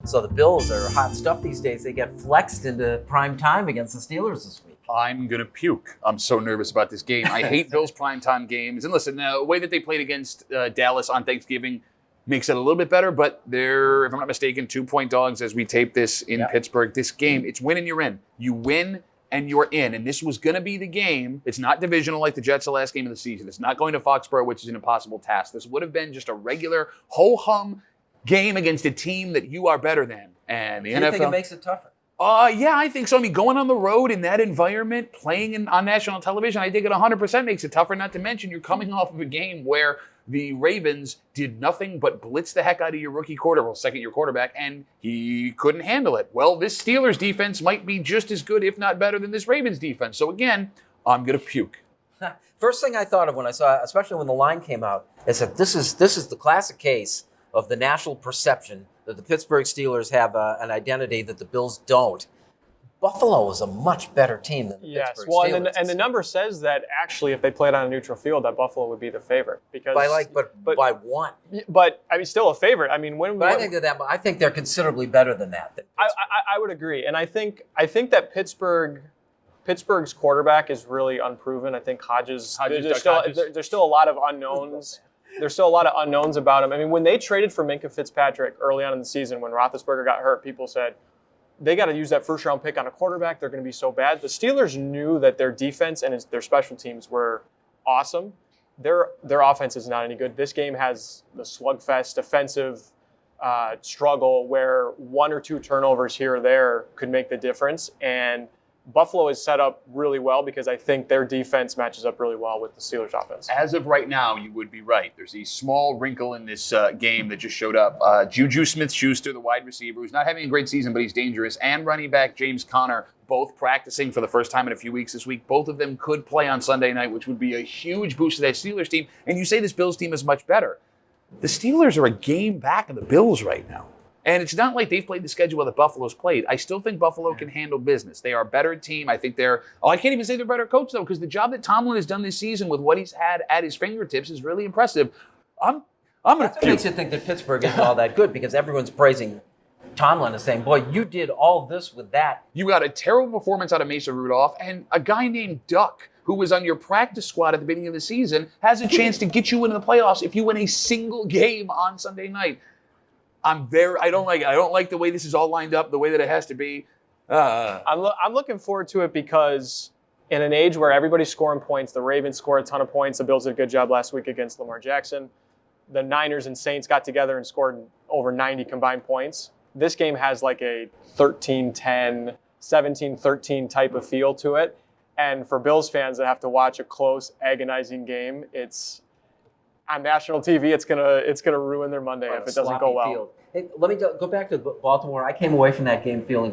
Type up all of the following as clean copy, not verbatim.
So the Bills are hot stuff these days. They get flexed into prime time against the Steelers this week. I'm going to puke. I'm so nervous about this game. I hate Bills primetime games. And listen, the way that they played against Dallas on Thanksgiving makes it a little bit better, but they're, if I'm not mistaken, 2-point dogs as we tape this in Pittsburgh. This game, it's win and you're in. You win and you're in. And this was going to be the game. It's not divisional like the Jets the last game of the season. It's not going to Foxborough, which is an impossible task. This would have been just a regular ho-hum game against a team that you are better than. And the NFL... You think it makes it tougher? Yeah, I think so. I mean, going on the road in that environment, playing on national television, I think it 100% makes it tougher. Not to mention, you're coming off of a game where the Ravens did nothing but blitz the heck out of your rookie second-year quarterback, and he couldn't handle it. Well, this Steelers defense might be just as good, if not better, than this Ravens defense. So again, I'm going to puke. First thing I thought of when I saw, especially when the line came out, is that this is the classic case of the national perception that the Pittsburgh Steelers have an identity that the Bills don't. Buffalo is a much better team than the Pittsburgh Steelers. Well, and the number says that actually, if they played on a neutral field, that Buffalo would be the favorite because by one. But I mean, still a favorite. I mean, I think they're considerably better than that. I would agree, and I think that Pittsburgh's quarterback is really unproven. I think Hodges. There's still a lot of unknowns. There's still a lot of unknowns about him. I mean, when they traded for Minkah Fitzpatrick early on in the season, when Roethlisberger got hurt, people said, they got to use that first-round pick on a quarterback. They're going to be so bad. The Steelers knew that their defense and their special teams were awesome. Their offense is not any good. This game has the slugfest defensive struggle where 1 or 2 turnovers here or there could make the difference. And Buffalo is set up really well because I think their defense matches up really well with the Steelers' offense. As of right now, you would be right. There's a small wrinkle in this game that just showed up. Juju Smith-Schuster, the wide receiver, who's not having a great season, but he's dangerous, and running back James Conner, both practicing for the first time in a few weeks this week. Both of them could play on Sunday night, which would be a huge boost to that Steelers team. And you say this Bills team is much better. The Steelers are a game back of the Bills right now. And it's not like they've played the schedule that Buffalo's played. I still think Buffalo can handle business. They are a better team. I think I can't even say they're a better coach, though, because the job that Tomlin has done this season with what he's had at his fingertips is really impressive. I'm going to... That makes you think that Pittsburgh isn't all that good because everyone's praising Tomlin and saying, boy, you did all this with that. You got a terrible performance out of Mason Rudolph, and a guy named Duck, who was on your practice squad at the beginning of the season, has a chance to get you into the playoffs if you win a single game on Sunday night. I don't like the way this is all lined up, the way that it has to be. I'm looking forward to it because in an age where everybody's scoring points, the Ravens score a ton of points. The Bills did a good job last week against Lamar Jackson. The Niners and Saints got together and scored over 90 combined points. This game has like a 13-10, 17-13 type of feel to it. And for Bills fans that have to watch a close, agonizing game, it's on national TV. It's gonna ruin their Monday if it doesn't go well. Field. Hey, let me go back to Baltimore. I came away from that game feeling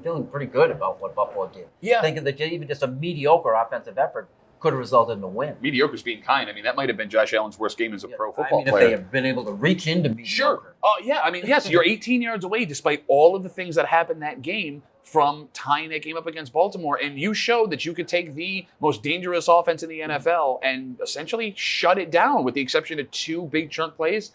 feeling pretty good about what Buffalo did. Yeah. Thinking that even just a mediocre offensive effort could have resulted in a win. Mediocre's being kind. I mean, that might have been Josh Allen's worst game as a pro football player. If they have been able to reach into mediocre. Sure. Oh, yeah. I mean, yes, you're 18 yards away despite all of the things that happened that game from tying that game up against Baltimore. And you showed that you could take the most dangerous offense in the NFL and essentially shut it down with the exception of 2 big chunk plays.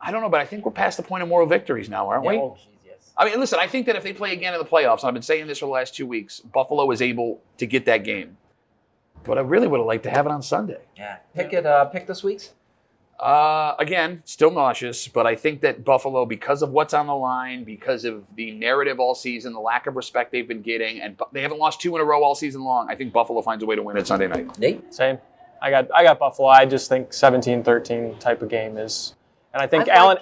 I don't know, but I think we're past the point of moral victories now, aren't we? Oh, geez, yes. I mean, listen, I think that if they play again in the playoffs, and I've been saying this for the last 2 weeks, Buffalo is able to get that game. But I really would have liked to have it on Sunday. Yeah. Pick this week's? Again, still nauseous, but I think that Buffalo, because of what's on the line, because of the narrative all season, the lack of respect they've been getting, and they haven't lost 2 in a row all season long, I think Buffalo finds a way to win it Sunday night. Nate? Same. I got Buffalo. I just think 17-13 type of game is... And I think Allen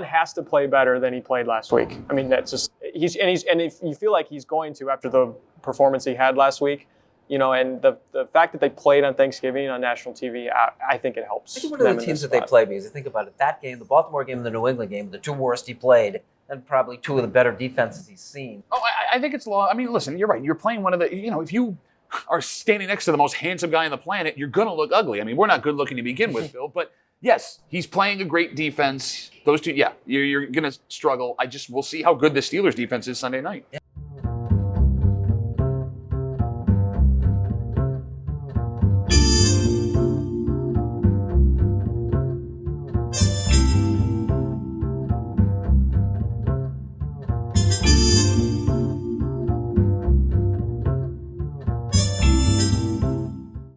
has to play better than he played last week. I mean, that's just and if you feel like he's going to after the performance he had last week, and the fact that they played on Thanksgiving on national TV, I think it helps. I think one of the teams that they played, because I think about it, that game, the Baltimore game and the New England game, the 2 worst he played, and probably 2 of the better defenses he's seen. Oh, I think it's law. I mean, listen, you're right. You're playing one of the, if you are standing next to the most handsome guy on the planet, you're going to look ugly. I mean, we're not good looking to begin with, Bill, but yes, he's playing a great defense. Those 2, you're going to struggle. We'll see how good the Steelers defense is Sunday night. Yeah.